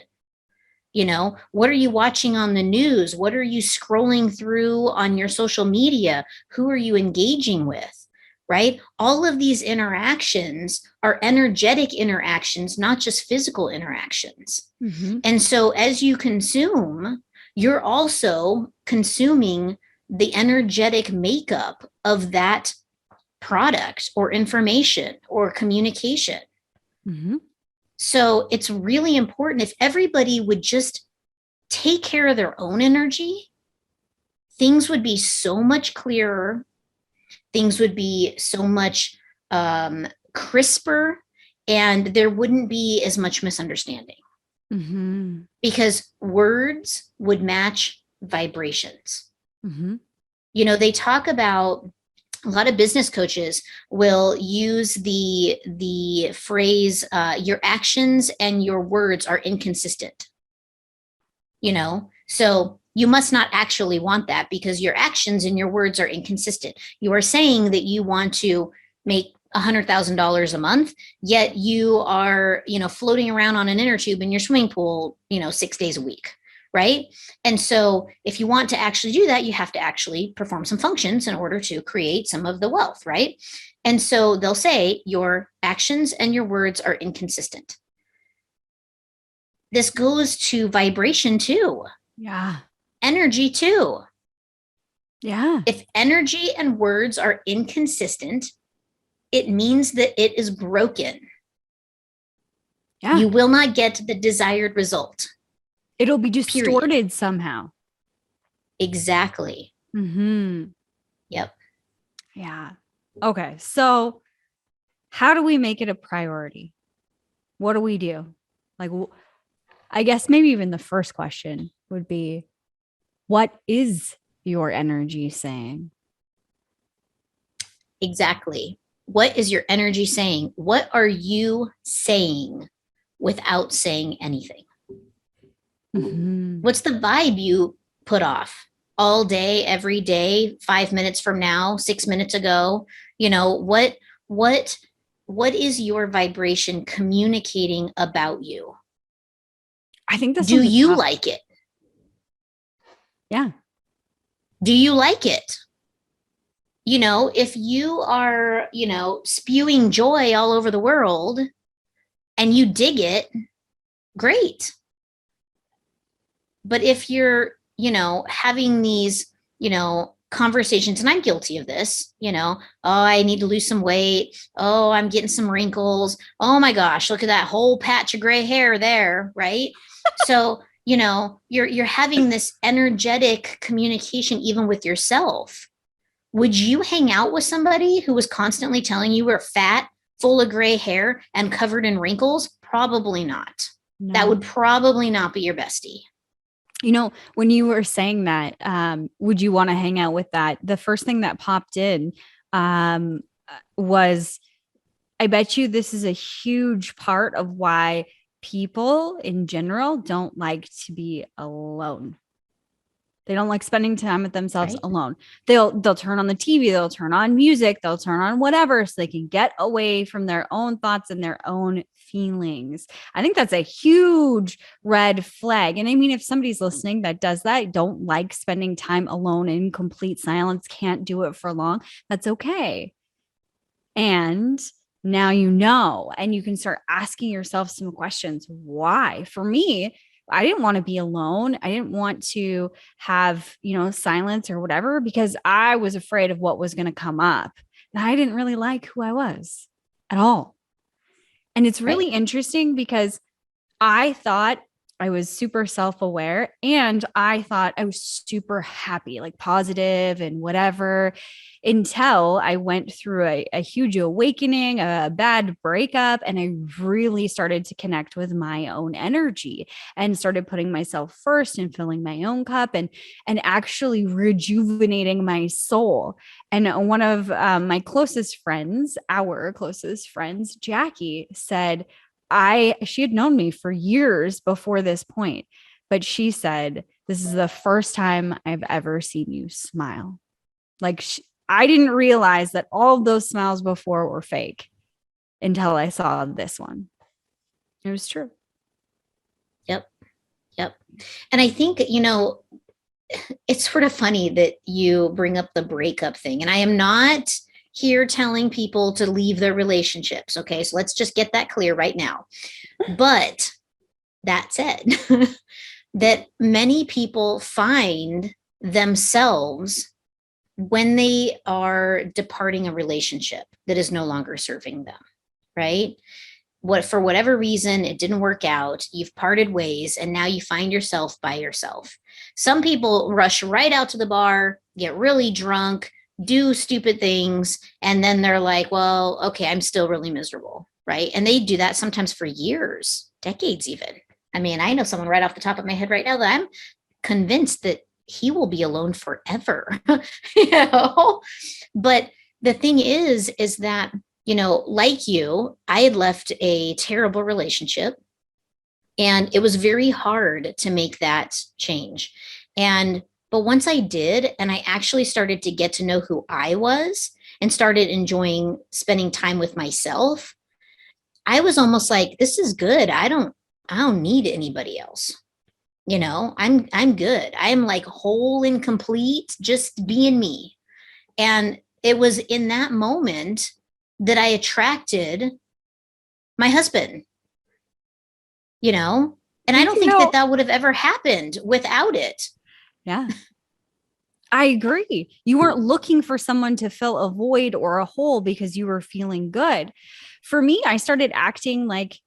What are you watching on the news? What are you scrolling through on your social media? Who are you engaging with? Right? All of these interactions are energetic interactions, not just physical interactions. Mm-hmm. And so as you consume, you're also consuming the energetic makeup of that product or information or communication. Mm-hmm. So it's really important if everybody would just take care of their own energy, things would be so much clearer, things would be so much crisper, and there wouldn't be as much misunderstanding. Mm-hmm. Because words would match vibrations. Mm-hmm. They talk about, a lot of business coaches will use the phrase, your actions and your words are inconsistent. So you must not actually want that because your actions and your words are inconsistent. You are saying that you want to make $100,000 a month, yet you are, floating around on an inner tube in your swimming pool, 6 days a week. Right. And so if you want to actually do that, you have to actually perform some functions in order to create some of the wealth. Right. And so they'll say your actions and your words are inconsistent. This goes to vibration too. Yeah. Energy too. Yeah. If energy and words are inconsistent, it means that it is broken. Yeah. You will not get the desired result. It'll be distorted Period. somehow. Exactly. Mm-hmm. Yep. Yeah. Okay. So how do we make it a priority? What do we do? Like, I guess maybe even the first question would be, what is your energy saying? Exactly. What is your energy saying? What are you saying without saying anything? Mm-hmm. What's the vibe you put off all day, every day, 5 minutes from now, 6 minutes ago? What is your vibration communicating about you? I think this Do one's a you tough. like it? Yeah. Do you like it? If you are, spewing joy all over the world and you dig it, great. But if you're, having these, conversations, and I'm guilty of this, oh, I need to lose some weight. Oh, I'm getting some wrinkles. Oh my gosh, look at that whole patch of gray hair there, right? So, you're having this energetic communication even with yourself. Would you hang out with somebody who was constantly telling you were fat, full of gray hair, and covered in wrinkles? Probably not. No. That would probably not be your bestie. When you were saying that, would you want to hang out with that? The first thing that popped in was, I bet you this is a huge part of why people in general don't like to be alone. They don't like spending time with themselves alone. They'll turn on the TV, they'll turn on music, they'll turn on whatever so they can get away from their own thoughts and their own feelings. I think that's a huge red flag. And I mean, if somebody's listening that does that, don't like spending time alone in complete silence, can't do it for long, that's okay. And now and you can start asking yourself some questions. Why? For me, I didn't want to be alone. I didn't want to have, silence or whatever, because I was afraid of what was going to come up. And I didn't really like who I was at all. And it's really interesting because I thought I was super self-aware and I thought I was super happy, like positive and whatever, until I went through a huge awakening, a bad breakup, and I really started to connect with my own energy and started putting myself first and filling my own cup and actually rejuvenating my soul. And one of my closest friends, our closest friends, Jackie, said, she had known me for years before this point, but she said, this is the first time I've ever seen you smile. Like I didn't realize that all of those smiles before were fake until I saw this one. It was true. Yep. And I think, it's sort of funny that you bring up the breakup thing. And I am not here telling people to leave their relationships. Okay. So let's just get that clear right now. But that said, that many people find themselves when they are departing a relationship that is no longer serving them, right? For whatever reason, it didn't work out. You've parted ways and now you find yourself by yourself. Some people rush right out to the bar, get really drunk, do stupid things, and then they're like, well, okay, I'm still really miserable, right? And they do that sometimes for years, decades even. I mean, I know someone right off the top of my head right now that I'm convinced that he will be alone forever, But the thing is that, like you, I had left a terrible relationship and it was very hard to make that change. But once I did, and I actually started to get to know who I was and started enjoying spending time with myself, I was almost like, this is good. I don't need anybody else. I'm good. I'm like whole and complete, just being me. And it was in that moment that I attracted my husband, and I don't think that would have ever happened without it. Yeah. I agree. You weren't looking for someone to fill a void or a hole because you were feeling good. For me, I started acting like,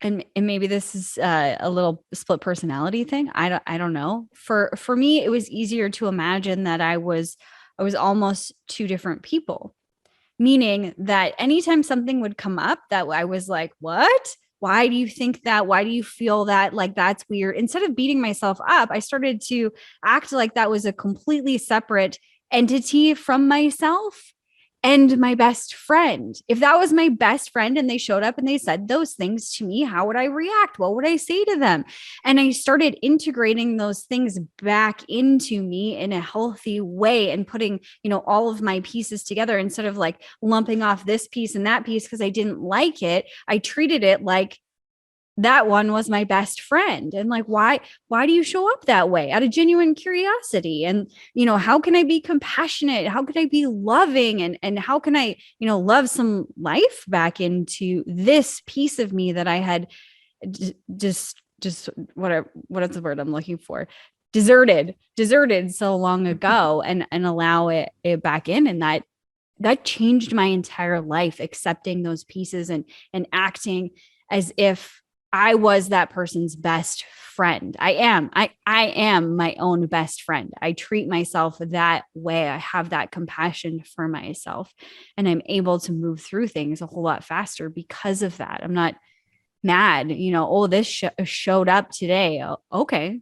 and maybe this is a little split personality thing. I don't know. For me, it was easier to imagine that I was almost two different people, meaning that anytime something would come up that I was like, what? Why do you think that? Why do you feel that? Like, that's weird. Instead of beating myself up, I started to act like that was a completely separate entity from myself and my best friend. If that was my best friend and they showed up and they said those things to me, how would I react? What would I say to them? And I started integrating those things back into me in a healthy way and putting, all of my pieces together instead of like lumping off this piece and that piece because I didn't like it. I treated it like that one was my best friend. And like, why do you show up that way? Out of genuine curiosity. And, how can I be compassionate? How can I be loving? And how can I, love some life back into this piece of me that I had just what is the word I'm looking for? Deserted so long ago, and allow it back in. And that changed my entire life, accepting those pieces and acting as if I was that person's best friend. I am my own best friend. I treat myself that way. I have that compassion for myself, and I'm able to move through things a whole lot faster because of that. I'm not mad, oh, this showed up today. Oh, okay,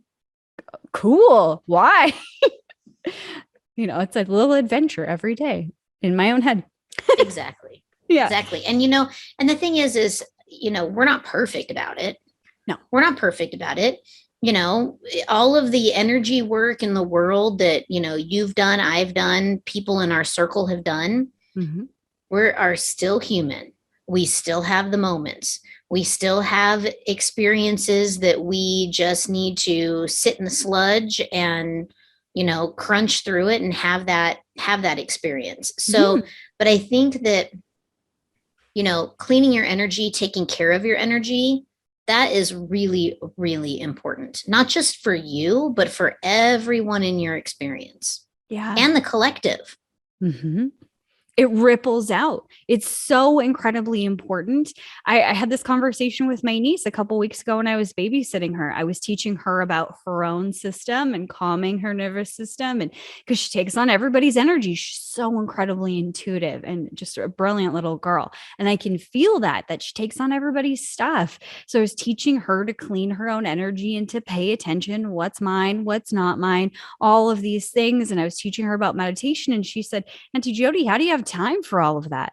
cool. Why? It's a little adventure every day in my own head. Exactly. Yeah. Exactly. And, and the thing is, we're not perfect about it. No, we're not perfect about it. All of the energy work in the world that, you've done, I've done, people in our circle have done, we are still human. We still have the moments. We still have experiences that we just need to sit in the sludge and, crunch through it and have that experience. So, but I think that, cleaning your energy, taking care of your energy, that is really, really important, not just for you, but for everyone in your experience. Yeah. And the collective. It ripples out. It's so incredibly important. I had this conversation with my niece a couple weeks ago when I was babysitting her. I was teaching her about her own system and calming her nervous system. And because she takes on everybody's energy, she's so incredibly intuitive and just a brilliant little girl. And I can feel that she takes on everybody's stuff. So I was teaching her to clean her own energy and to pay attention, what's mine, what's not mine, all of these things. And I was teaching her about meditation. And she said, Auntie Jodie, how do you have time for all of that?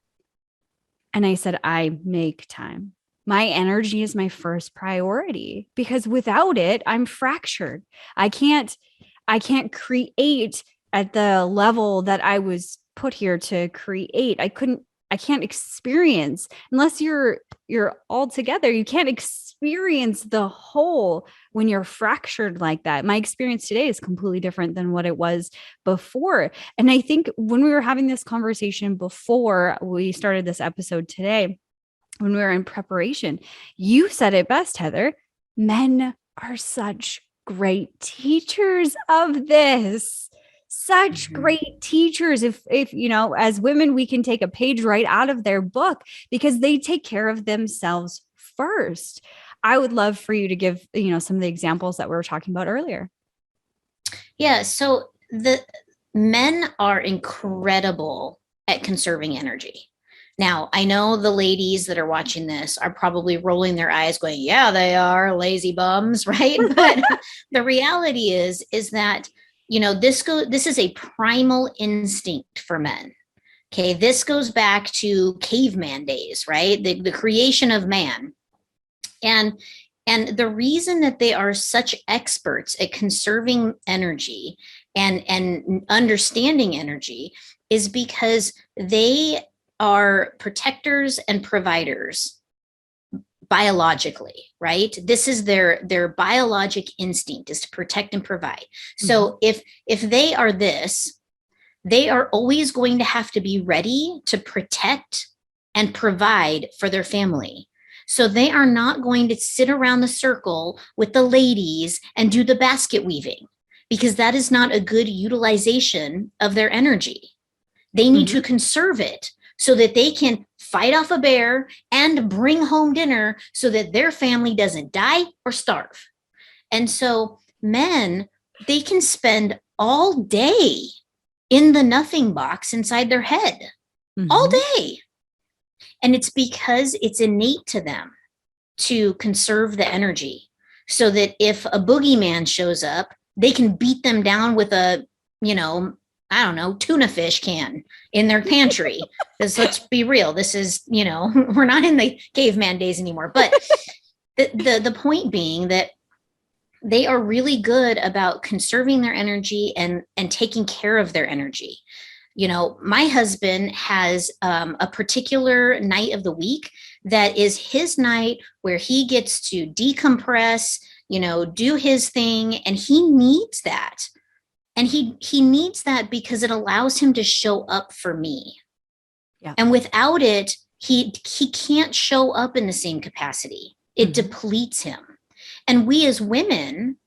And I said, I make time. My energy is my first priority, because without it, I'm fractured. I can't create at the level that I was put here to create. I can't experience unless you're all together. You can't experience the whole when you're fractured like that. My experience today is completely different than what it was before. And I think when we were having this conversation before we started this episode today, when we were in preparation, you said it best, Heather. Men are such great teachers of this. Such great teachers. If as women, we can take a page right out of their book because they take care of themselves first. I would love for you to give, some of the examples that we were talking about earlier. Yeah. So the men are incredible at conserving energy. Now, I know the ladies that are watching this are probably rolling their eyes going, yeah, they are lazy bums, right? But the reality is that, this is a primal instinct for men. Okay. This goes back to caveman days, right? The creation of man. And the reason that they are such experts at conserving energy and understanding energy is because they are protectors and providers biologically, right? This is their biologic instinct, is to protect and provide. So if they are this, they are always going to have to be ready to protect and provide for their family. So they are not going to sit around the circle with the ladies and do the basket weaving, because that is not a good utilization of their energy. They need to conserve it so that they can fight off a bear and bring home dinner so that their family doesn't die or starve. And so men, they can spend all day in the nothing box inside their head, all day. And it's because it's innate to them to conserve the energy so that if a boogeyman shows up, they can beat them down with a, I don't know, tuna fish can in their pantry. Because let's be real, this is, we're not in the caveman days anymore. But the point being that they are really good about conserving their energy and taking care of their energy. My husband has a particular night of the week that is his night where he gets to decompress, do his thing, and he needs that. And he needs that because it allows him to show up for me. Yeah. And without it, he can't show up in the same capacity. It depletes him. And we as women,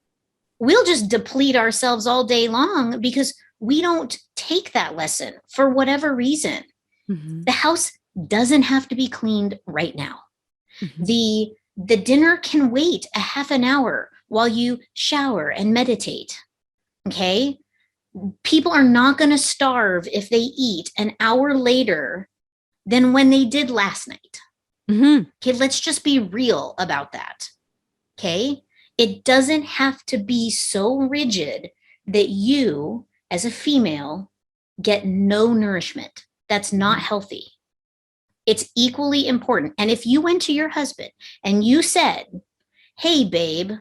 we'll just deplete ourselves all day long because we don't take that lesson for whatever reason. The house doesn't have to be cleaned right now. The dinner can wait a half an hour while you shower and meditate. Okay? People are not going to starve if they eat an hour later than when they did last night. Okay, let's just be real about that. Okay? It doesn't have to be so rigid that you, as a female, get no nourishment. That's not healthy. It's equally important. And if you went to your husband and you said, hey, babe,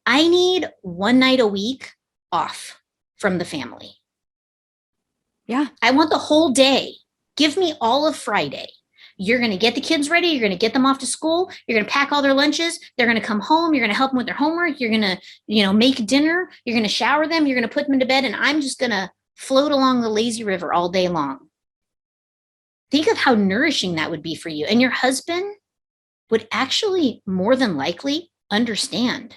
I need one night a week off from the family. Yeah. I want the whole day. Give me all of Friday. You're going to get the kids ready. You're going to get them off to school. You're going to pack all their lunches. They're going to come home. You're going to help them with their homework. You're going to, make dinner. You're going to shower them. You're going to put them into bed. And I'm just going to float along the lazy river all day long. Think of how nourishing that would be for you. And your husband would actually more than likely understand.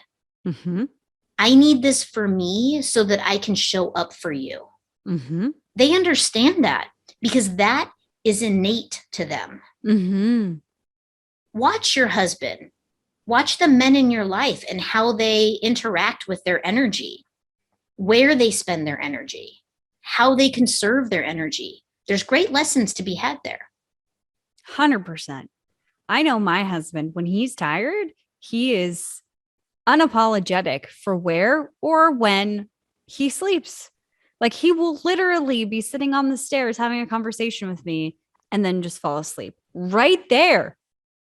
I need this for me so that I can show up for you. They understand that because that is innate to them. Watch your husband. Watch the men in your life and how they interact with their energy, where they spend their energy, how they conserve their energy. There's great lessons to be had there. 100%. I know my husband, when he's tired, he is unapologetic for where or when he sleeps. Like he will literally be sitting on the stairs having a conversation with me and then just fall asleep right there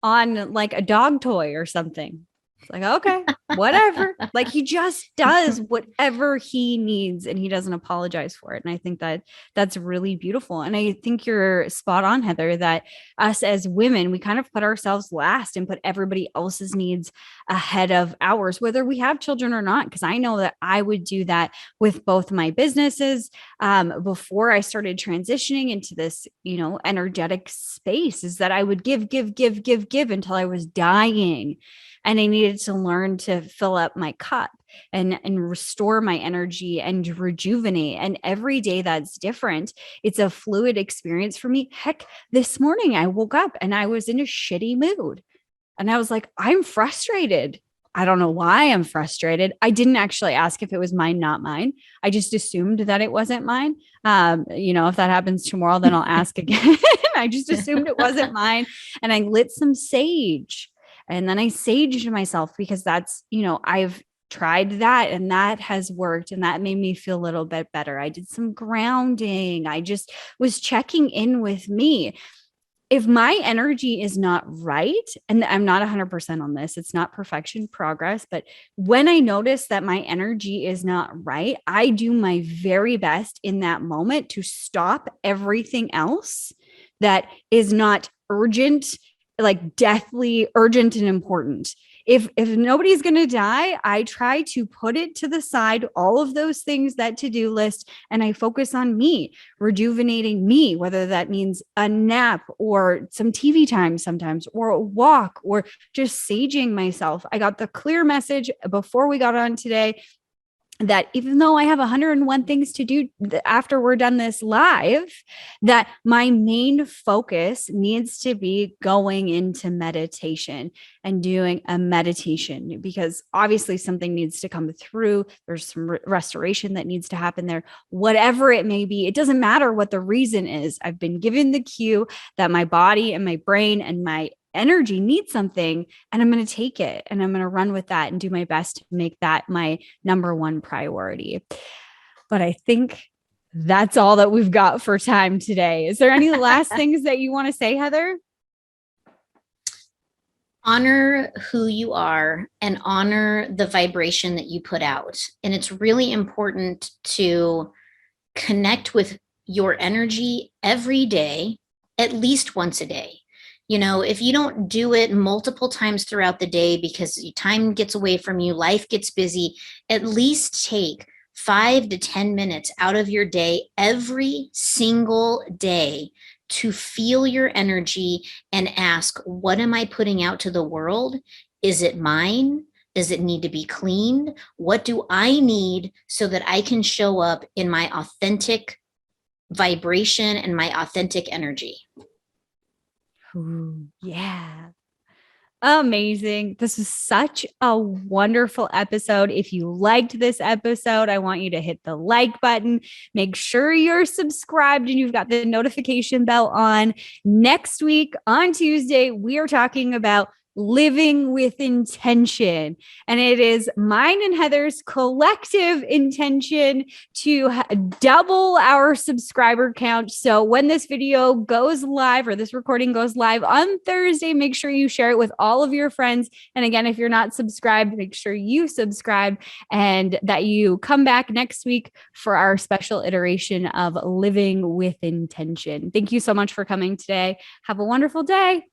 on like a dog toy or something. It's like, okay, whatever. Like he just does whatever he needs and he doesn't apologize for it. And I think that that's really beautiful. And I think you're spot on, Heather, that us as women, we kind of put ourselves last and put everybody else's needs ahead of ours, whether we have children or not. Because I know that I would do that with both my businesses before I started transitioning into this, energetic space, is that I would give until I was dying. And I needed to learn to fill up my cup and restore my energy and rejuvenate. And every day that's different. It's a fluid experience for me. Heck, this morning I woke up and I was in a shitty mood. And I was like, I'm frustrated. I don't know why I'm frustrated. I didn't actually ask if it was mine, not mine. I just assumed that it wasn't mine. If that happens tomorrow, then I'll ask again. I just assumed it wasn't mine. And I lit some sage. And then I saged myself because that's, I've tried that and that has worked. And that made me feel a little bit better. I did some grounding. I just was checking in with me. If my energy is not right, and I'm not 100% on this, it's not perfection, progress, but when I notice that my energy is not right, I do my very best in that moment to stop everything else that is not urgent, like deathly urgent and important. If nobody's going to die, I try to put it to the side, all of those things, that to-do list, and I focus on me, rejuvenating me, whether that means a nap or some TV time sometimes, or a walk, or just saging myself. I got the clear message before we got on today that even though I have 101 things to do after we're done this live, that my main focus needs to be going into meditation and doing a meditation, because obviously something needs to come through. There's some restoration that needs to happen there, whatever it may be. It doesn't matter what the reason is. I've been given the cue that my body and my brain and my energy needs something, and I'm going to take it and I'm going to run with that and do my best to make that my number one priority. But I think that's all that we've got for time today. Is there any last things that you want to say, Heather? Honor who you are and honor the vibration that you put out. And it's really important to connect with your energy every day, at least once a day. You know, if you don't do it multiple times throughout the day because time gets away from you, life gets busy, at least take 5 to 10 minutes out of your day every single day to feel your energy and ask, what am I putting out to the world? Is it mine? Does it need to be cleaned? What do I need so that I can show up in my authentic vibration and my authentic energy? Ooh, yeah. Amazing. This is such a wonderful episode. If you liked this episode, I want you to hit the like button. Make sure you're subscribed and you've got the notification bell on. Next week on Tuesday, we are talking about living with intention. And it is mine and Heather's collective intention to double our subscriber count. So when this video goes live or this recording goes live on Thursday, make sure you share it with all of your friends. And again, if you're not subscribed, make sure you subscribe and that you come back next week for our special iteration of living with intention. Thank you so much for coming today. Have a wonderful day.